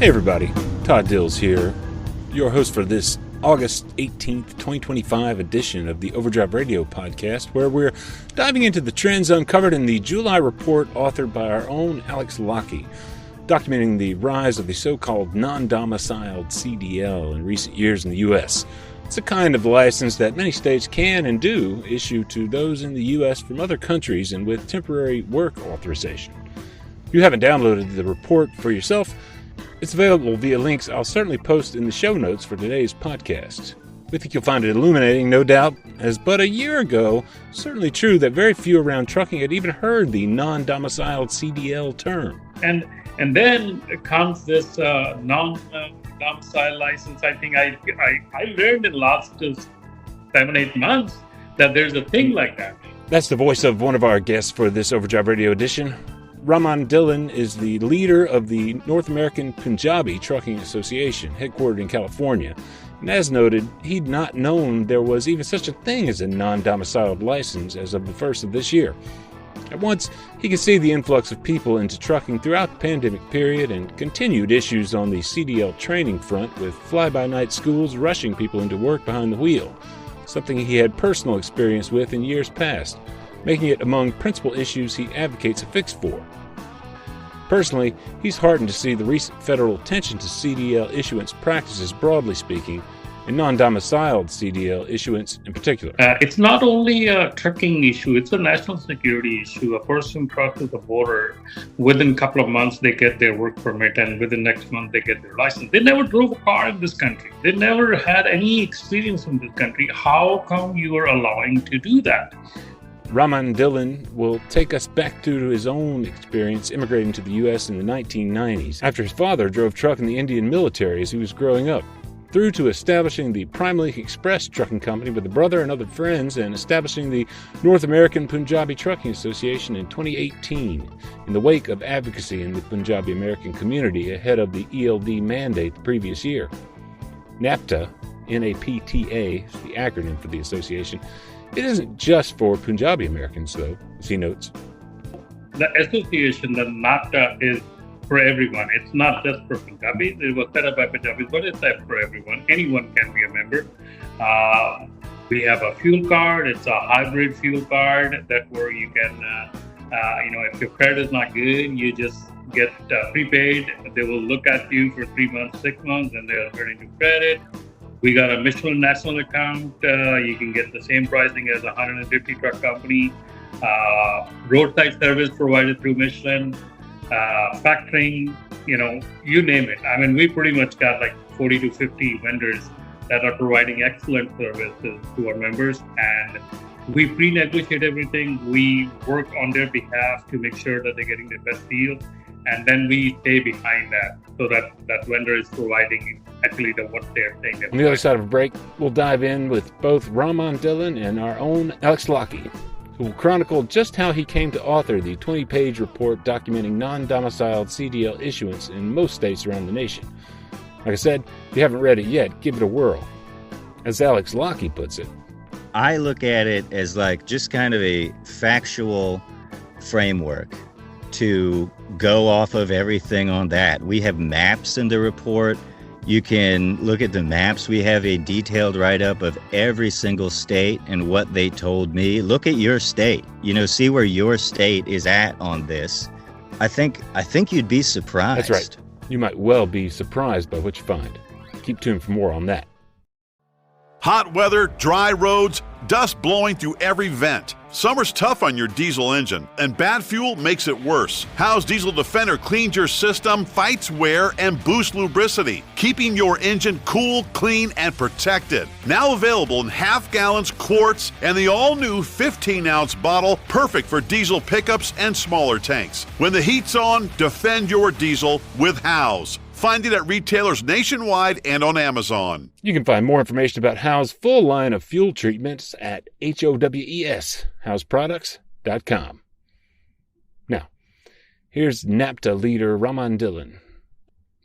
Hey everybody, Todd Dills here, your host for this August 18th, 2025 edition of the Overdrive Radio podcast, where we're diving into the trends uncovered in the July report authored by our own Alex Lockie, documenting the rise of the so-called non-domiciled CDL in recent years in the U.S. It's a kind of license that many states can and do issue to those in the U.S. from other countries and with temporary work authorization. If you haven't downloaded the report for yourself, it's available via links I'll certainly post in the show notes for today's podcast. We think you'll find it illuminating, no doubt, as but a year ago, certainly true that very few around trucking had even heard the non-domiciled CDL term. And then comes this non-domicile license. I think I learned in the last 7-8 months that there's a thing like that. That's the voice of one of our guests for this Overdrive Radio edition. Dhillon is the leader of the North American Punjabi Trucking Association, headquartered in California. And as noted, he'd not known there was even such a thing as a non-domiciled license as of the first of this year. At once, he could see the influx of people into trucking throughout the pandemic period and continued issues on the CDL training front, with fly-by-night schools rushing people into work behind the wheel, something he had personal experience with in years past, making it among principal issues he advocates a fix for. Personally, he's heartened to see the recent federal attention to CDL issuance practices broadly speaking, and non-domiciled CDL issuance in particular. It's not only a trucking issue, it's a national security issue. A person crosses the border, within a couple of months they get their work permit, and within next month they get their license. They never drove a car in this country. They never had any experience in this country. How come you are allowing to do that? Dhillon will take us back to his own experience immigrating to the U.S. in the 1990s, after his father drove truck in the Indian military as he was growing up, through to establishing the Primelink Express trucking company with a brother and other friends, and establishing the North American Punjabi Trucking Association in 2018, in the wake of advocacy in the Punjabi American community ahead of the ELD mandate the previous year. NAPTA, N-A-P-T-A, is the acronym for the association. It isn't just for Punjabi Americans, though, as he notes. The association, the NAPTA, is for everyone. It's not just for Punjabis. It was set up by Punjabis, but it's set for everyone. Anyone can be a member. We have a fuel card. It's a hybrid fuel card that where you can, if your credit is not good, you just get prepaid. They will look at you for 3 months, 6 months, and they'll turn into credit. We got a Michelin national account. You can get the same pricing as a 150 truck company. Roadside service provided through Michelin. Factoring, you name it. I mean, we pretty much got like 40 to 50 vendors that are providing excellent services to our members. And we pre-negotiate everything. We work on their behalf to make sure that they're getting the best deal. And then we stay behind that so that that vendor is providing actually what they're saying. On the other side of a break, we'll dive in with both Dhillon and our own Alex Lockie, who will chronicle just how he came to author the 20-page report documenting non-domiciled CDL issuance in most states around the nation. Like I said, if you haven't read it yet, give it a whirl. As Alex Lockie puts it, I look at it as like just kind of a factual framework to go off of everything on that. We have maps in the report. You can look at the maps. We have a detailed write-up of every single state and what they told me. Look at your state. See where your state is at on this. I think you'd be surprised. That's right. You might well be surprised by what you find. Keep tuned for more on that. Hot weather, dry roads, dust blowing through every vent. Summer's tough on your diesel engine, and bad fuel makes it worse. Howe's Diesel Defender cleans your system, fights wear, and boosts lubricity, keeping your engine cool, clean, and protected. Now available in half gallons, quarts, and the all-new 15-ounce bottle, perfect for diesel pickups and smaller tanks. When the heat's on, defend your diesel with Howe's. Find it at retailers nationwide and on Amazon. You can find more information about Howe's full line of fuel treatments at HOWES, Howe'sProducts.com. Now, here's NAPTA leader Dhillon,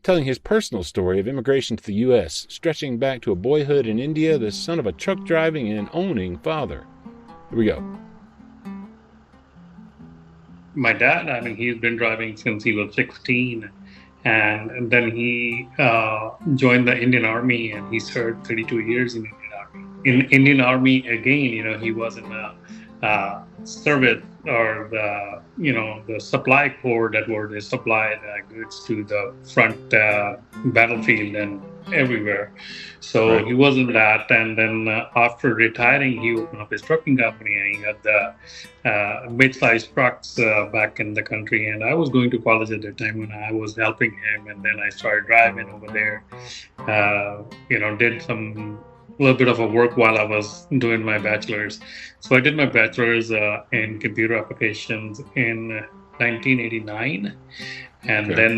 telling his personal story of immigration to the U.S., stretching back to a boyhood in India, the son of a truck driving and owning father. Here we go. My dad, he's been driving since he was 16. and then he joined the Indian Army, and he served 32 years in Indian Army. In Indian Army again, he was in the service or the supply corps that were they supplied goods to the front battlefield and everywhere. So Right. he was in that, and then after retiring, he opened up his trucking company, and he had the mid-sized trucks back in the country. And I was going to college at the time when I was helping him, and then I started driving over there. Did some little bit of a work while I was doing my bachelor's. So I did my bachelor's in computer applications in 1989, and Okay. then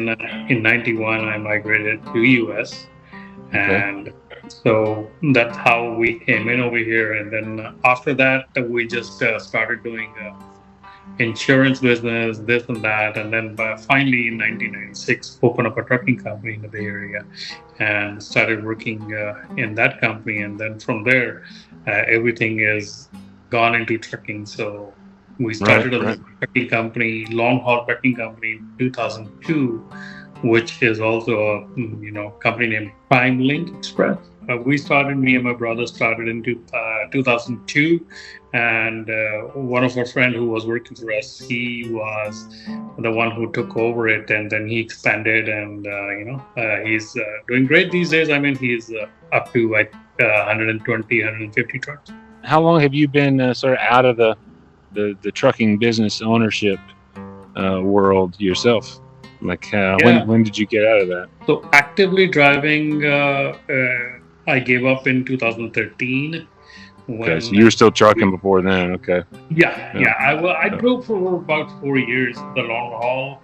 in 91 I migrated to US. And so that's how we came in over here. And then after that, we just started doing insurance business, this and that. And then finally in 1996, opened up a trucking company in the Bay Area and started working in that company. And then from there, everything is gone into trucking. So we started a trucking company, long haul trucking company in 2002, which is also a company named Primelink Express. Me and my brother started in 2002, and one of our friends who was working for us, he was the one who took over it, and then he expanded, and he's doing great these days. I mean, he's up to 120, 150 trucks. How long have you been sort of out of the trucking business ownership world yourself? Like, when did you get out of that? So actively driving, I gave up in 2013. Okay, so you were still trucking before then. Okay. Yeah. I drove for about 4 years, the long haul.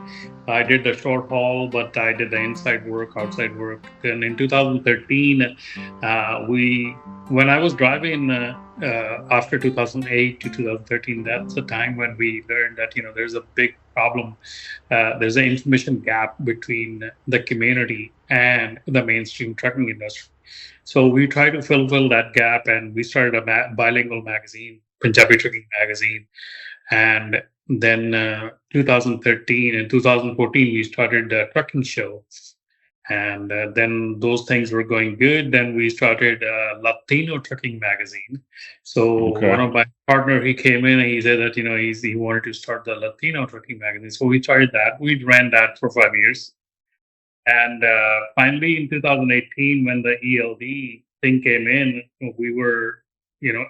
I did the short haul, but I did the inside work, outside work. And in 2013, when I was driving after 2008 to 2013, that's the time when we learned that there's a big problem. There's an information gap between the community and the mainstream trucking industry. So we tried to fulfill that gap, and we started a bilingual magazine, Punjabi Trucking Magazine. And then 2013 and 2014, we started the trucking show. And then those things were going good. Then we started a Latino Trucking Magazine. So one of my partner, he came in and he said that, he wanted to start the Latino Trucking Magazine. So we started that. We ran that for 5 years. And finally, in 2018, when the ELD thing came in, we were,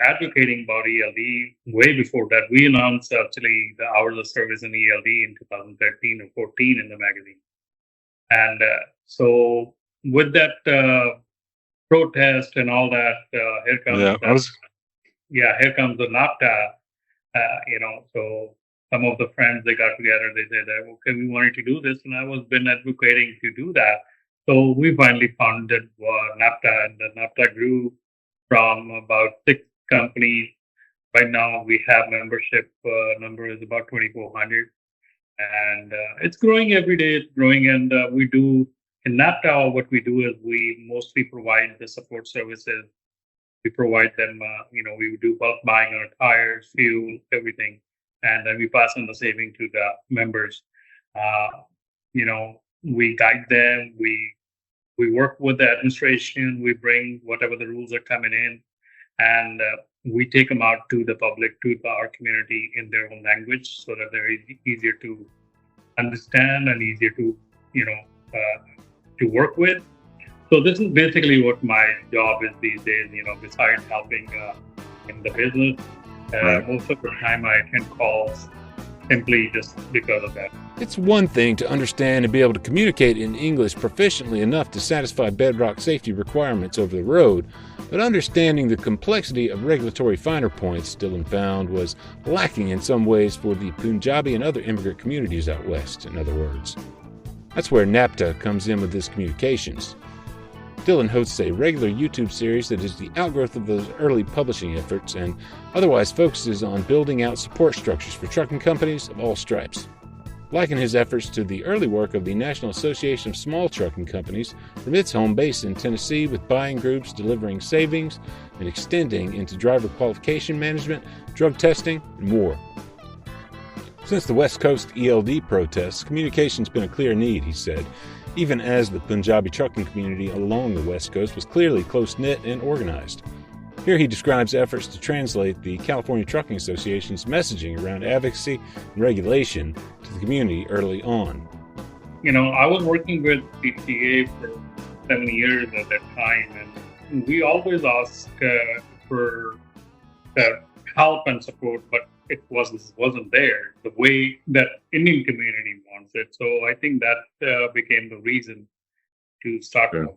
advocating about ELD way before that. We announced actually the hours of service in ELD in 2013 or 14 in the magazine. And so with that protest and all that, here comes the NAPTA. So some of the friends, they got together, they said, okay, we wanted to do this, and I was been advocating to do that. So we finally founded NAPTA, and the NAPTA grew from about 6 companies. Right now we have membership number is about 2,400, and it's growing every day. It's growing, and we do in NAPTA, what we do is we mostly provide the support services. We provide them, we do bulk buying on tires, fuel, everything. And then we pass on the saving to the members. We guide them. We work with the administration. We bring whatever the rules are coming in, and we take them out to the public, to our community in their own language, so that they're easier to understand and easier to to work with. So this is basically what my job is these days. Besides helping in the business. Most of the time I attend calls simply just because of that. It's one thing to understand and be able to communicate in English proficiently enough to satisfy bedrock safety requirements over the road, but understanding the complexity of regulatory finer points, Dhillon found, was lacking in some ways for the Punjabi and other immigrant communities out west, in other words. That's where NAPTA comes in with this communications. Dhillon hosts a regular YouTube series that is the outgrowth of those early publishing efforts and otherwise focuses on building out support structures for trucking companies of all stripes. Liken his efforts to the early work of the National Association of Small Trucking Companies from its home base in Tennessee, with buying groups delivering savings and extending into driver qualification management, drug testing, and more. Since the West Coast ELD protests, communication's been a clear need, he said. even as the Punjabi trucking community along the West Coast was clearly close-knit and organized. Here he describes efforts to translate the California Trucking Association's messaging around advocacy and regulation to the community early on. I was working with PTA for 7 years at that time, and we always ask for help and support, but it wasn't there the way that Indian community wants it. So I think that became the reason to start. Sure.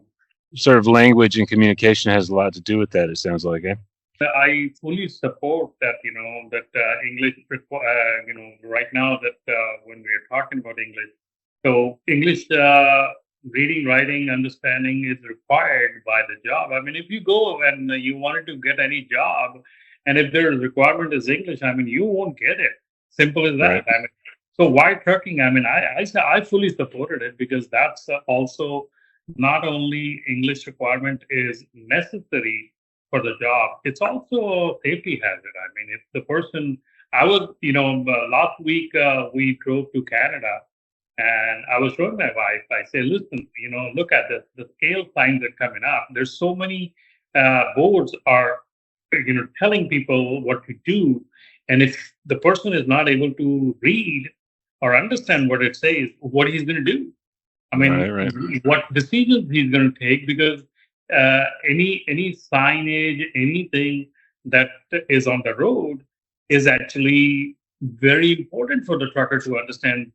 Sort of language and communication has a lot to do with that, it sounds like, eh? I fully support that, English, right now that when we are talking about English, so English reading, writing, understanding is required by the job. I mean, if you go and you wanted to get any job, and if their requirement is English, I mean, you won't get it. Simple as that. Right. I mean, so why trucking? I mean, I fully supported it because that's also not only English requirement is necessary for the job, it's also a safety hazard. I mean, if the person, last week we drove to Canada and I was showing my wife, I said, listen, look at this, the scale signs are coming up. There's so many boards are, telling people what to do. And if the person is not able to read or understand what it says, what he's going to do. I mean, right. What decisions he's going to take, because any signage, anything that is on the road is actually very important for the trucker to understand.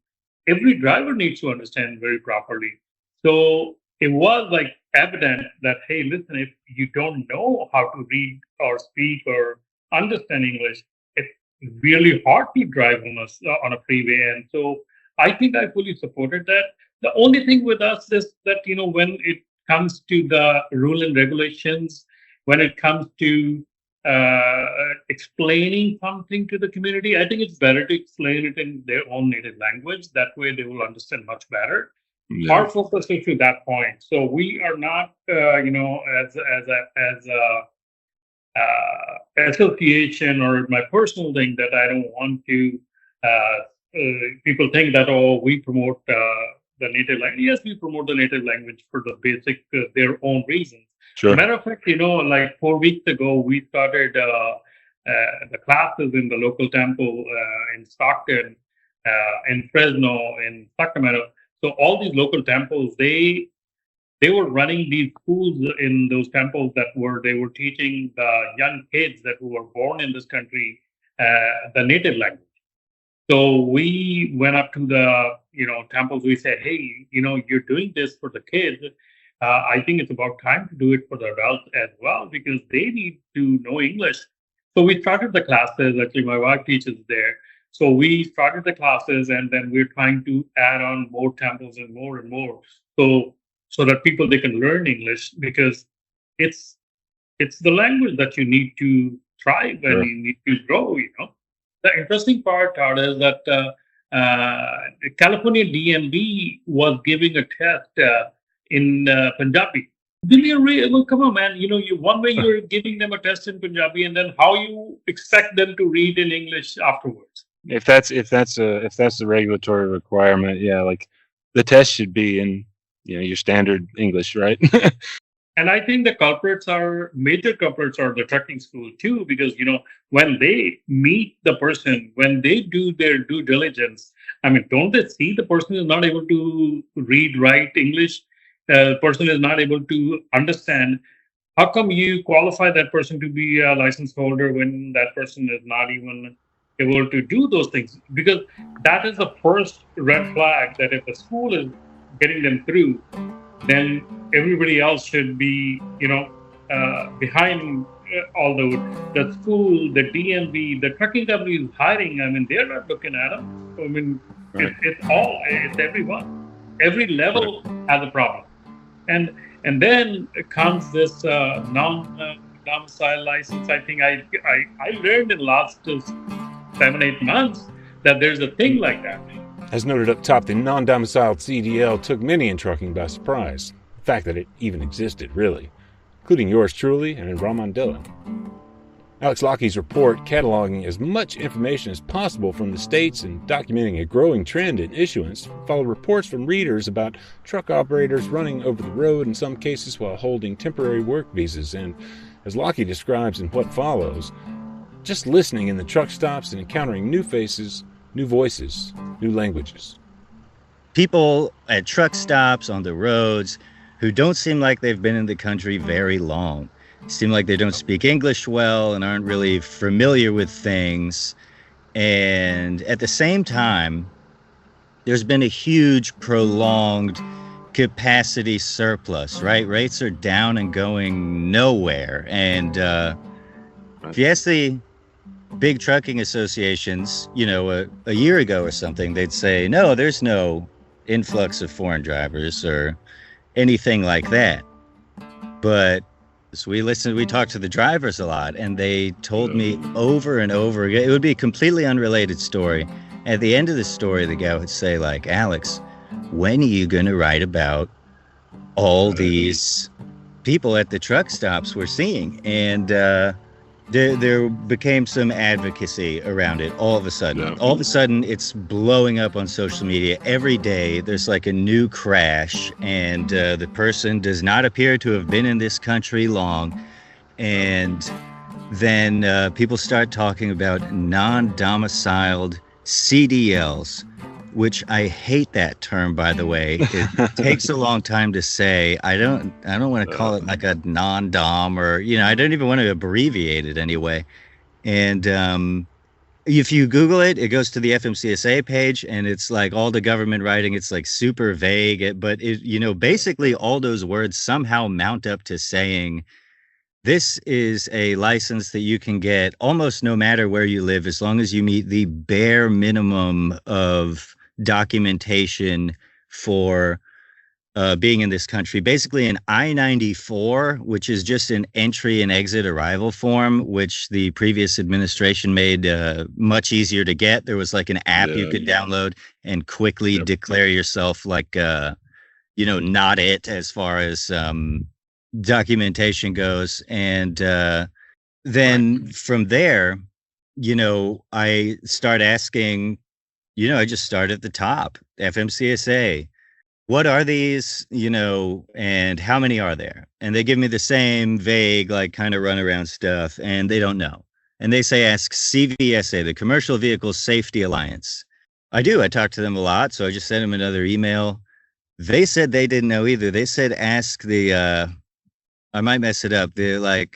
Every driver needs to understand very properly. So it was like evident that, hey, listen, if you don't know how to read or speak or understand English, it's really hard to drive on a freeway. And so I think I fully supported that. The only thing with us is that, when it comes to the rule and regulations, when it comes to explaining something to the community, I think it's better to explain it in their own native language. That way they will understand much better. Yeah. Our focus is to that point. So we are not, as a association or my personal thing, that I don't want to, people think that, we promote the native language. Yes, we promote the native language for the basic, their own reasons. Sure. Matter of fact, like 4 weeks ago, we started the classes in the local temple in Stockton, in Fresno, in Sacramento. So all these local temples, they were running these schools in those temples they were teaching the young kids that who were born in this country the native language. So we went up to the temples. We said, hey, you're doing this for the kids. I think it's about time to do it for the adults as well, because they need to know English. So we started the classes. Actually, my wife teaches there. So we started the classes, and then we're trying to add on more temples and more, so that people, they can learn English, because it's the language that you need to thrive and you need to grow. The interesting part, Todd, is that the California DMV was giving a test in Punjabi. Well, come on, man. One way you're giving them a test in Punjabi, and then how you expect them to read in English afterwards. If that's the regulatory requirement, yeah, like the test should be in your standard English, right? And I think the major culprits are the trucking school too, because when they meet the person, when they do their due diligence, I mean, don't they see the person is not able to read, write English? The person is not able to understand. How come you qualify that person to be a license holder when that person is not even able to do those things? Because that is the first red flag, that if a school is getting them through, then everybody else should be, behind. Although the school, the DMV, the trucking company is hiring, I mean, they're not looking at them. I mean, right. It's everyone. Every level has a problem. And then comes this non-domiciled license. I think I learned in the last 7-8 months that there's a thing like that. As noted up top, the non-domiciled CDL took many in trucking by surprise. The fact that it even existed, really. Including yours truly and Raman Dhillon. Alex Lockie's report, cataloging as much information as possible from the states and documenting a growing trend in issuance, followed reports from readers about truck operators running over the road in some cases while holding temporary work visas, and, as Lockie describes in what follows, just listening in the truck stops and encountering new faces, new voices, new languages. People at truck stops, on the roads, who don't seem like they've been in the country very long. Seem like they don't speak English well and aren't really familiar with things. And at the same time, there's been a huge prolonged capacity surplus, right? Rates are down and going nowhere. And if you ask the big trucking associations, a year ago or something, they'd say, no, there's no influx of foreign drivers or anything like that. But so we talked to the drivers a lot, and they told me over and over again, it would be a completely unrelated story. At the end of the story, the guy would say, like, Alex, when are you going to write about all these people at the truck stops we're seeing? And there became some advocacy around it all of a sudden. Yeah. All of a sudden, it's blowing up on social media. Every day, there's like a new crash, and the person does not appear to have been in this country long. And then people start talking about non-domiciled CDLs, which I hate that term, by the way. It takes a long time to say. I don't want to call it like a non-dom, or, I don't even want to abbreviate it anyway. And if you Google it, it goes to the FMCSA page, and it's like all the government writing, it's like super vague, but basically all those words somehow mount up to saying, this is a license that you can get almost no matter where you live, as long as you meet the bare minimum of documentation for being in this country. Basically an I-94, which is just an entry and exit arrival form, which the previous administration made much easier to get. There was like an app you could download and quickly declare yourself like, not it as far as documentation goes. And then from there, I start asking, I just start at the top, FMCSA. What are these, and how many are there? And they give me the same vague, like kind of runaround stuff, and they don't know. And they say, ask CVSA, the Commercial Vehicle Safety Alliance. I do. I talk to them a lot, so I just sent them another email. They said they didn't know either. They said, ask the, I might mess it up, the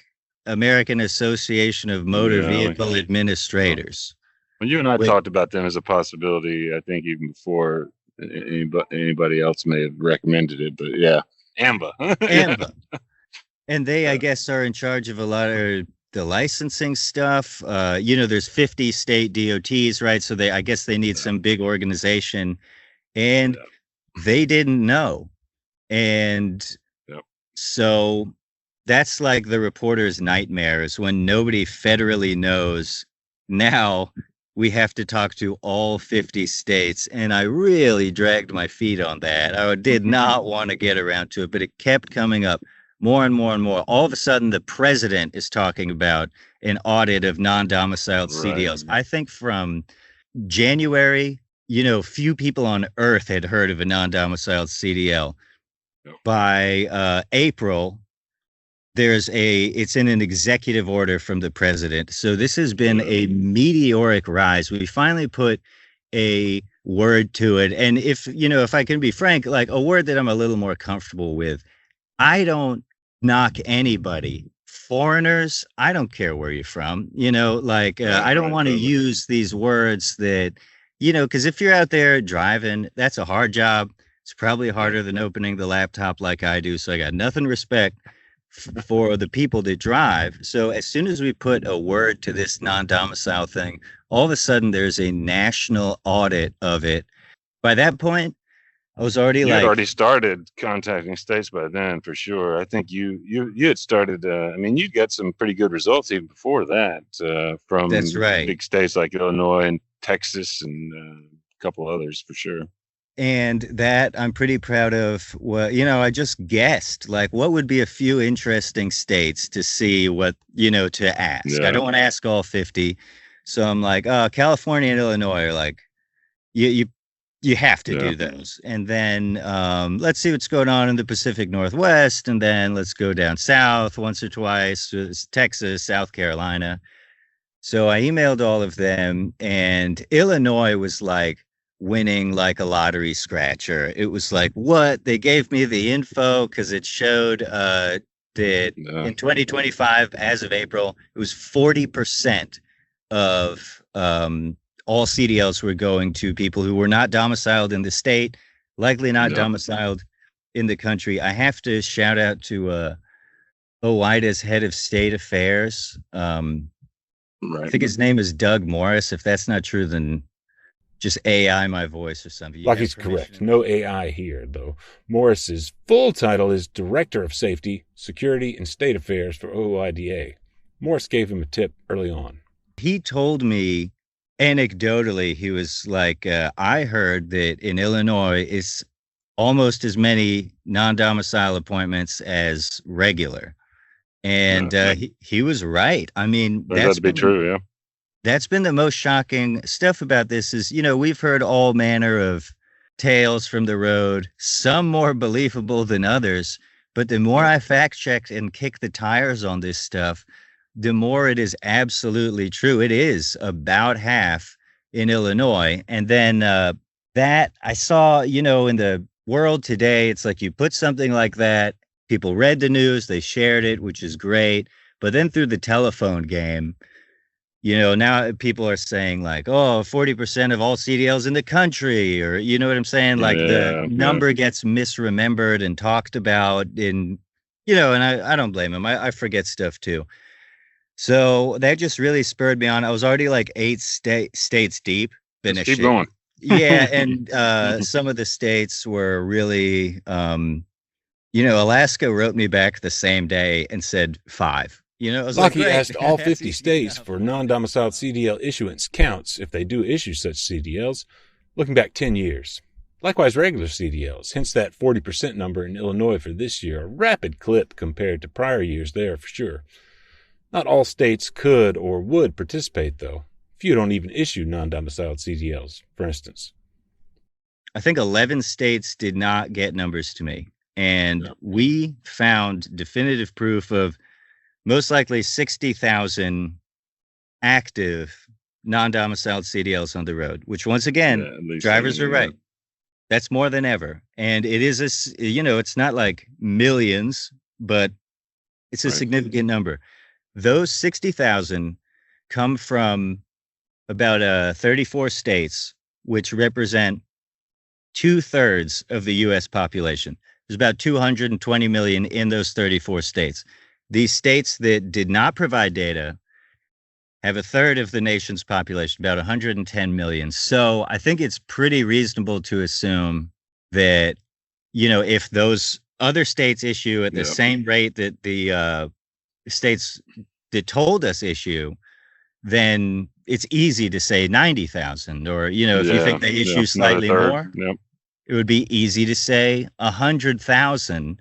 American Association of Motor Vehicle Administrators. Well, you and I talked about them as a possibility, I think, even before anybody else may have recommended it, but yeah, AMBA. AMBA. And they, I guess, are in charge of a lot of the licensing stuff. There's 50 state DOTs, right? So I guess they need some big organization, and they didn't know. And so that's like the reporter's nightmare, is when nobody federally knows. Now we have to talk to all 50 states. And I really dragged my feet on that. I did not want to get around to it, but it kept coming up more and more and more. All of a sudden, the president is talking about an audit of non-domiciled CDLs. I think from January, few people on earth had heard of a non-domiciled CDL. By April, it's in an executive order from the president. So this has been a meteoric rise. We finally put a word to it. And if I can be frank, like a word that I'm a little more comfortable with, I don't knock anybody. Foreigners, I don't care where you're from, I don't want to use these words that, because if you're out there driving, that's a hard job. It's probably harder than opening the laptop like I do. So I got nothing respect for the people that drive. So as soon as we put a word to this non-domicile thing, all of a sudden there's a national audit of it. By that point, I was already had already started contacting states by then, for sure. I think you had started. You got some pretty good results even before that from big states like Illinois and Texas and a couple others, for sure. And that I'm pretty proud of. Well, I just guessed like what would be a few interesting states to see what, to ask. I Yeah. don't want to ask all 50. So I'm like, California and Illinois are like, you you have to Yeah. do those. And then let's see what's going on in the Pacific Northwest. And then let's go down south once or twice, Texas, South Carolina. So I emailed all of them, and Illinois was like winning like a lottery scratcher. It was like, what? They gave me the info because it showed that Yeah. in 2025, as of April, it was 40% of all CDLs were going to people who were not domiciled in the state, likely not Yeah. domiciled in the country. I have to shout out to OIDA's head of state affairs. Right. I think his name is Doug Morris. If that's not true, then just AI my voice or something. Lockie's correct. No AI here, though. Morris's full title is Director of Safety, Security, and State Affairs for OIDA. Morris gave him a tip early on. He told me anecdotally, he was like, I heard that in Illinois it's almost as many non-domicile appointments as regular. And he was right. I mean, That's to be true, yeah. That's been the most shocking stuff about this is, we've heard all manner of tales from the road, some more believable than others. But the more I fact checked and kick the tires on this stuff, the more it is absolutely true. It is about half in Illinois. And then that I saw, in the world today, it's like you put something like that. People read the news, they shared it, which is great. But then through the telephone game, now people are saying like, 40% of all CDLs in the country, or you know what I'm saying? Like the number gets misremembered and talked about and I don't blame him. I forget stuff too. So that just really spurred me on. I was already like 8 states deep finishing. Keep going. Yeah. And some of the states were really, Alaska wrote me back the same day and said 5. Lockie asked all 50 states for non-domiciled CDL issuance counts if they do issue such CDLs, looking back 10 years. Likewise, regular CDLs, hence that 40% number in Illinois for this year, a rapid clip compared to prior years there for sure. Not all states could or would participate, though. Few don't even issue non-domiciled CDLs, for instance. I think 11 states did not get numbers to me. And we found definitive proof of most likely 60,000 active non-domiciled CDLs on the road, which once again, drivers are right. That's more than ever. And it is, it's not like millions, but it's a significant number. Those 60,000 come from about 34 states, which represent 2/3 of the U.S. population. There's about 220 million in those 34 states. These states that did not provide data have 1/3 of the nation's population, about 110 million. So I think it's pretty reasonable to assume that, if those other states issue at the same rate that the states that told us issue, then it's easy to say 90,000. Or, if you think they issue slightly more, it would be easy to say 100,000.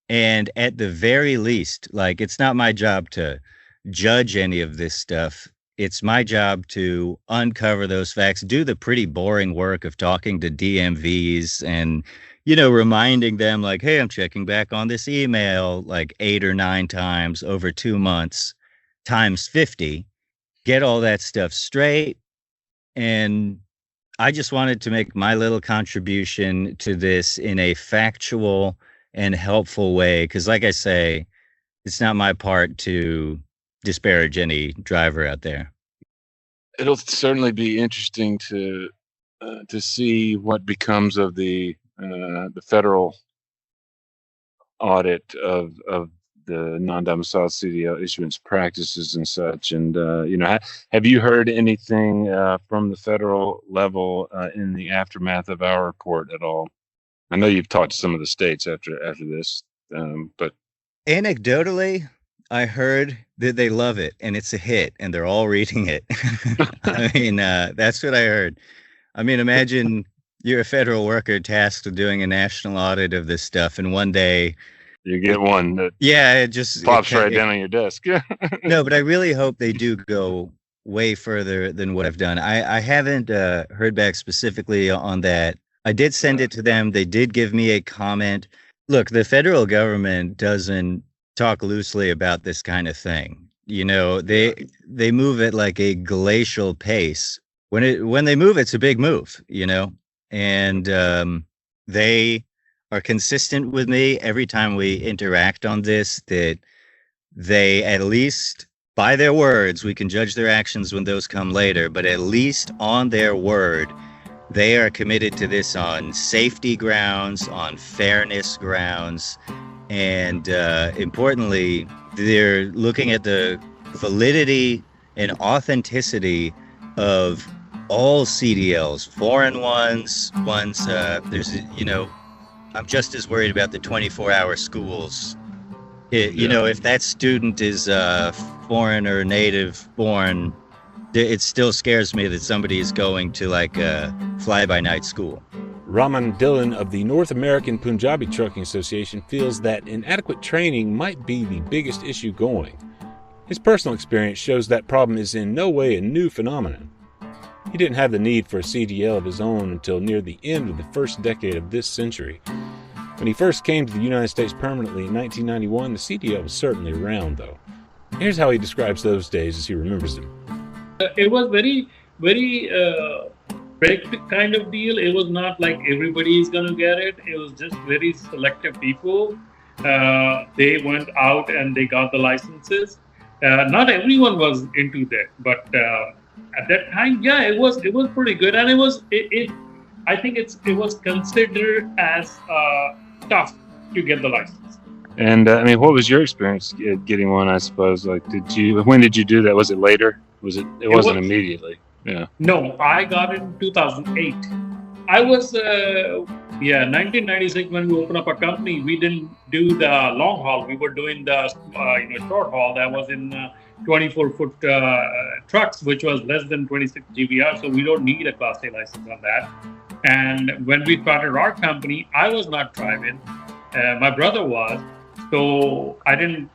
And at the very least, like, it's not my job to judge any of this stuff. It's my job to uncover those facts, do the pretty boring work of talking to DMVs and, reminding them like, hey, I'm checking back on this email like 8 or 9 times over 2 months times 50, get all that stuff straight. And I just wanted to make my little contribution to this in a factual and helpful way, because like I say, it's not my part to disparage any driver out there. It'll certainly be interesting to see what becomes of the federal audit of the non-domiciled CDL issuance practices and such. And have you heard anything from the federal level in the aftermath of our report at all? I know you've talked to some of the states after this, but anecdotally, I heard that they love it and it's a hit and they're all reading it. I mean, that's what I heard. I mean, imagine you're a federal worker tasked with doing a national audit of this stuff, and one day You get one that it just pops right down on your desk. No, but I really hope they do go way further than what I've done. I haven't heard back specifically on that. I did send it to them. They did give me a comment. Look, the federal government doesn't talk loosely about this kind of thing. You know, they move at like a glacial pace. When they move, it's a big move, you know, and they are consistent with me every time we interact on this, that they, at least by their words, we can judge their actions when those come later, but at least on their word, they are committed to this on safety grounds, on fairness grounds, and importantly, they're looking at the validity and authenticity of all CDLs, foreign ones, there's, you know, I'm just as worried about the 24-hour schools. You know, if that student is foreign or native born, it still scares me that somebody is going to like a fly-by-night school. Raman Dhillon of the North American Punjabi Trucking Association feels that inadequate training might be the biggest issue going. His personal experience shows that problem is in no way a new phenomenon. He didn't have the need for a CDL of his own until near the end of the first decade of this century. When he first came to the United States permanently in 1991, the CDL was certainly around, though. Here's how he describes those days as he remembers them. It was very, very strict kind of deal. It was not like everybody is going to get it. It was just very selective people. They went out and they got the licenses. Not everyone was into that, but at that time, yeah, it was pretty good, and I think it was considered as tough to get the license. And I mean, what was your experience getting one? I suppose, like, when did you do that? Was it later? It wasn't immediately. Yeah. No, I got it in 2008. I was 1996 when we opened up a company. We didn't do the long haul. We were doing the short haul. That was in 24-foot trucks, which was less than 26 GVR. So we don't need a Class A license on that. And when we started our company, I was not driving. My brother was. So I didn't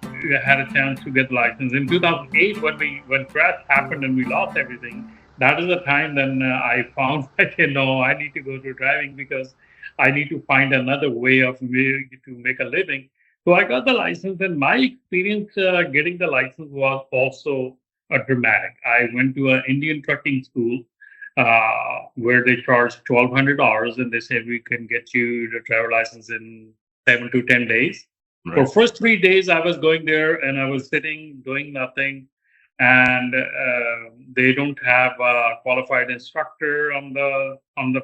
had a chance to get the license. In 2008, when crash happened and we lost everything, that is the time then I found that, I need to go to driving because I need to find another way of to make a living. So I got the license, and my experience getting the license was also dramatic. I went to an Indian trucking school where they charged $1,200, and they said we can get you the driver license in 7 to 10 days. Right. For first 3 days, I was going there and I was sitting, doing nothing. And they don't have a qualified instructor on the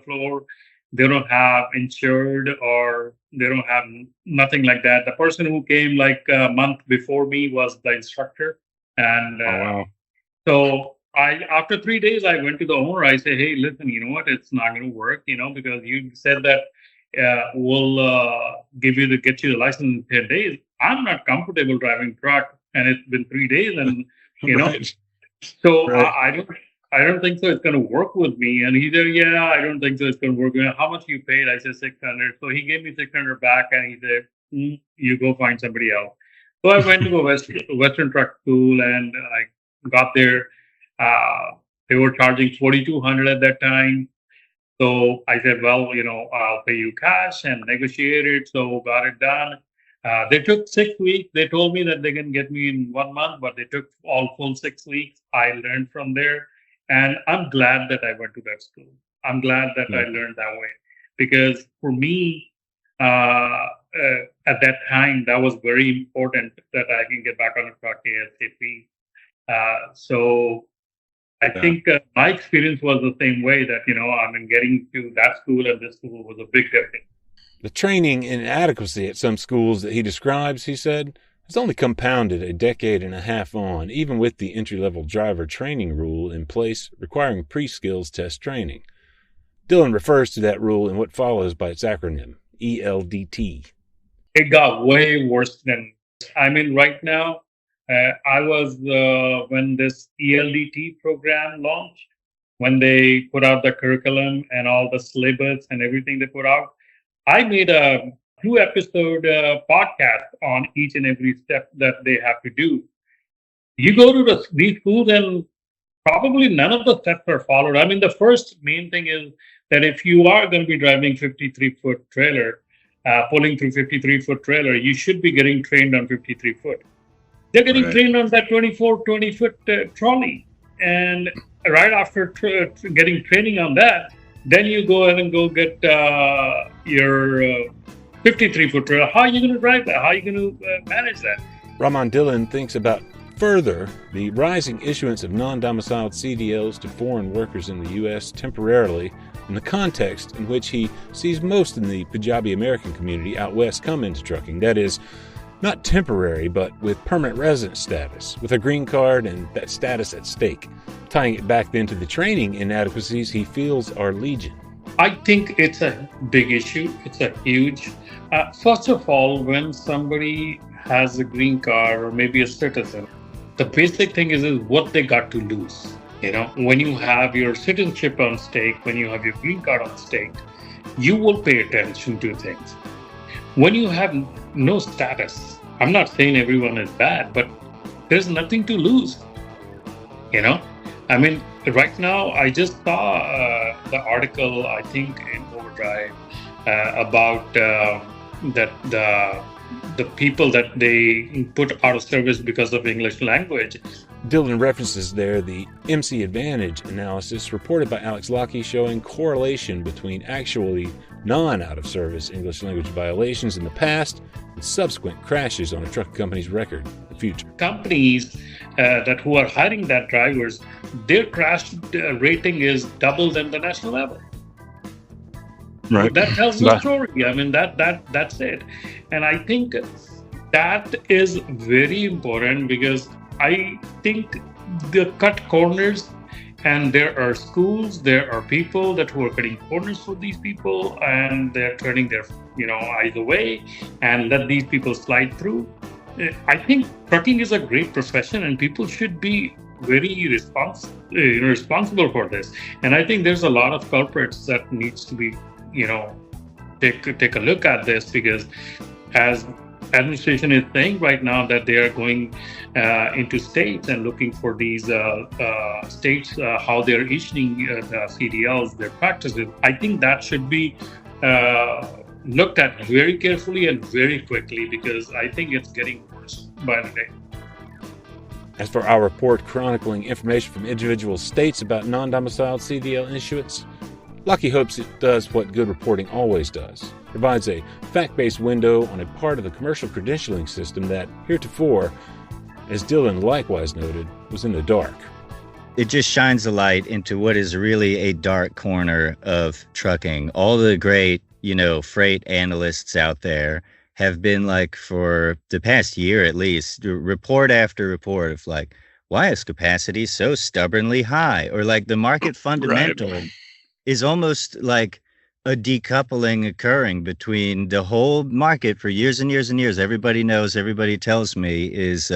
floor. They don't have insured, or they don't have nothing like that. The person who came like a month before me was the instructor. And so after 3 days, I went to the owner. I said, hey, listen, you know what? It's not going to work, because you said that we'll get you the license in 10 days. I'm not comfortable driving truck, and it's been 3 days, and right. So right. I don't think so. It's going to work with me. And he said, yeah, I don't think so. It's going to work. How much you paid? I said $600. So he gave me $600 back, and he said, you go find somebody else. So I went to a Western Truck School, and I got there. They were charging $4,200 at that time. So I said, well, I'll pay you cash, and negotiated. So got it done. They took 6 weeks. They told me that they can get me in 1 month, but they took all full 6 weeks. I learned from there. And I'm glad that I went to that school. I'm glad that I learned that way. Because for me, at that time, that was very important that I can get back on a truck ASAP. So I think my experience was the same way, that, getting to that school and this school was a big difference. The training inadequacy at some schools that he describes, he said, has only compounded a decade and a half on, even with the entry-level driver training rule in place requiring pre-skills test training. Dhillon refers to that rule in what follows by its acronym, ELDT. It got way worse than I'm in right now. I was when this ELDT program launched. when they put out the curriculum and all the syllabus and everything they put out. I made a 2-episode podcast on each and every step that they have to do. You go to these schools and probably none of the steps are followed. I mean, the first main thing is that if you are going to be driving 53-foot trailer, pulling through 53-foot trailer, you should be getting trained on 53-foot. They're getting trained on that 20-foot trolley. And right after getting training on that, then you go ahead and go get your 53-foot trailer. How are you going to drive that? How are you going to manage that? Raman Dhillon thinks about further the rising issuance of non-domiciled CDLs to foreign workers in the U.S. temporarily in the context in which he sees most in the Punjabi American community out west come into trucking. That is, not temporary, but with permanent resident status, with a green card and that status at stake, tying it back then to the training inadequacies he feels are legion. I think it's a big issue. It's a huge. First of all, when somebody has a green card or maybe a citizen, the basic thing is what they got to lose. You know, when you have your citizenship on stake, when you have your green card on stake, you will pay attention to things. When you have no status, I'm not saying everyone is bad, but there's nothing to lose. You know, I mean, right now, I just saw the article, I think, in Overdrive about that the people that they put out of service because of English language. Dhillon references there the MC Advantage analysis reported by Alex Lockie showing correlation between actually non-out-of-service English language violations in the past and subsequent crashes on a truck company's record in the future. Companies that who are hiring that drivers, their crash rating is double than the national level. Right. That tells the story. I mean, that's it. And I think that is very important because I think they cut corners, and there are schools, there are people that who are cutting corners for these people, and they're turning their eyes away and let these people slide through. I think trucking is a great profession, and people should be very responsible for this. And I think there's a lot of culprits that needs to be take a look at this, because as administration is saying right now that they are going into states and looking for these states how they're issuing the CDLs, their practices. I think that should be looked at very carefully and very quickly, because I think it's getting worse by the day. As for our report chronicling information from individual states about non-domiciled CDL issuance, Lockie hopes it does what good reporting always does, provides a fact-based window on a part of the commercial credentialing system that, heretofore, as Dhillon likewise noted, was in the dark. It just shines a light into what is really a dark corner of trucking. All the great, freight analysts out there have been for the past year at least, report after report of why is capacity so stubbornly high? Or the market fundamental Right. is almost like a decoupling occurring between the whole market for years and years and years. Everybody knows, everybody tells me is,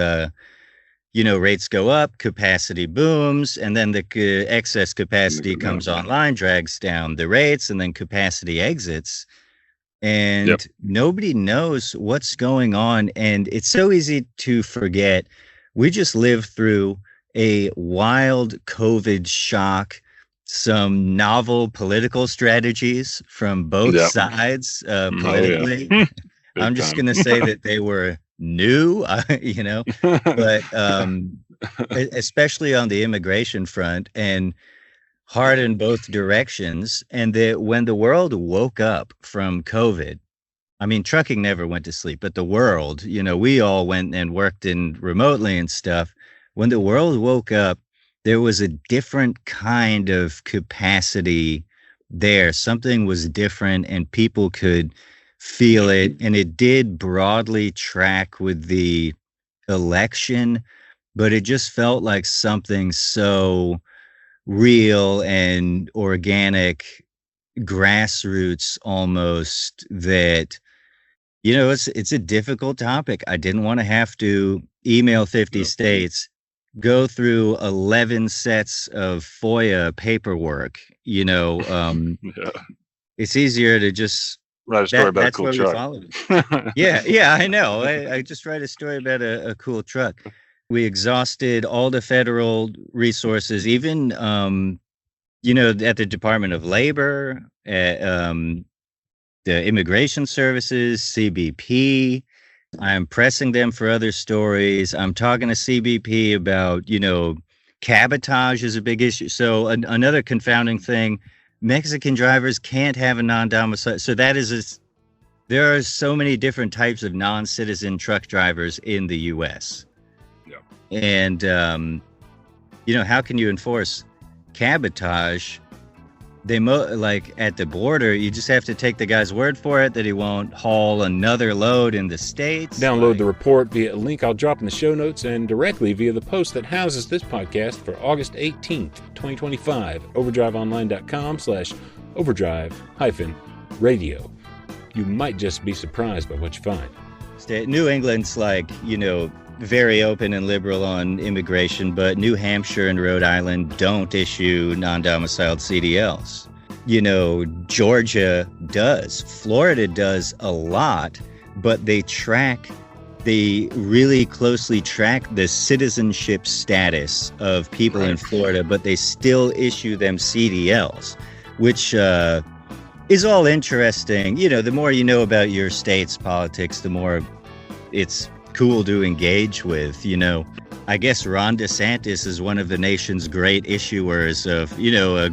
rates go up, capacity booms, and then the excess capacity comes online, drags down the rates, and then capacity exits. And nobody knows what's going on. And it's so easy to forget. We just lived through a wild COVID shock, some novel political strategies from both sides politically. I'm just going to say that they were new, but especially on the immigration front, and hard in both directions. And when the world woke up from COVID, I mean, trucking never went to sleep, but the world, we all went and worked in remotely and stuff. When the world woke up, there was a different kind of capacity there. Something was different, and people could feel it. And it did broadly track with the election, but it just felt like something so real and organic, grassroots almost, that, it's a difficult topic. I didn't want to have to email 50 states go through 11 sets of FOIA paperwork. It's easier to just write a story about a cool truck. Yeah, I know. I just write a story about a cool truck. We exhausted all the federal resources, even at the Department of Labor, the Immigration Services, CBP. I'm pressing them for other stories. I'm talking to CBP about, cabotage is a big issue. So another confounding thing, Mexican drivers can't have a non-domiciled. So there are so many different types of non-citizen truck drivers in the U.S. Yeah. And, how can you enforce cabotage? Like at the border, you just have to take the guy's word for it that he won't haul another load in the States. Download the report via a link I'll drop in the show notes and directly via the post that houses this podcast for August 18th, 2025, overdriveonline.com/overdrive-radio. You might just be surprised by what you find. New England's very open and liberal on immigration, but New Hampshire and Rhode Island don't issue non-domiciled CDLs. Georgia does. Florida does a lot, but they really closely track the citizenship status of people in Florida, but they still issue them CDLs, which is all interesting. The more you know about your state's politics, the more it's cool to engage with. I guess Ron DeSantis is one of the nation's great issuers of,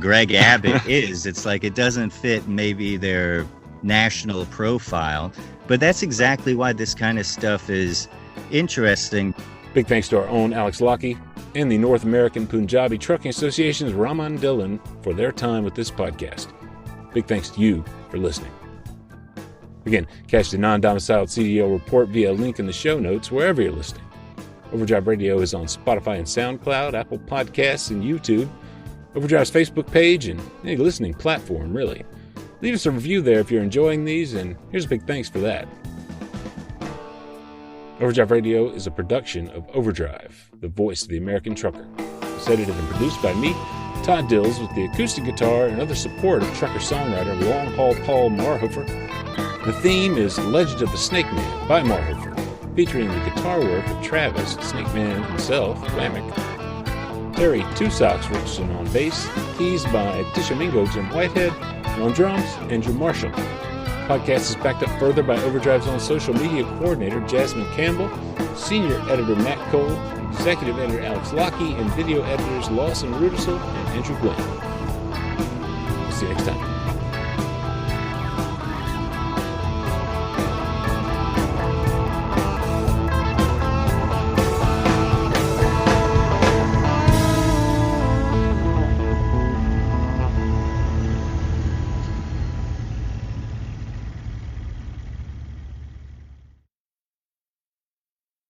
Greg Abbott is. It's like it doesn't fit maybe their national profile, but that's exactly why this kind of stuff is interesting. Big thanks to our own Alex Lockie and the North American Punjabi Trucking Association's Raman Dhillon for their time with this podcast. Big thanks to you for listening. Again, catch the non-domiciled CDL report via a link in the show notes wherever you're listening. Overdrive Radio is on Spotify and SoundCloud, Apple Podcasts, and YouTube. Overdrive's Facebook page and any listening platform, really. Leave us a review there if you're enjoying these, and here's a big thanks for that. Overdrive Radio is a production of Overdrive, the voice of the American trucker. It's edited and produced by me, Todd Dills, with the acoustic guitar and other support of trucker-songwriter Long Haul Paul Marhofer. The theme is Legend of the Snake Man by Marhofer, featuring the guitar work of Travis, Snake Man himself, Whammick. Terry Two Socks Richardson on bass, keys by Tishomingo Jim Whitehead, and on drums, Andrew Marshall. The podcast is backed up further by Overdrive's own social media coordinator, Jasmine Campbell, senior editor Matt Cole, executive editor Alex Lockie, and video editors Lawson Rudisell and Andrew Glenn. See you next time.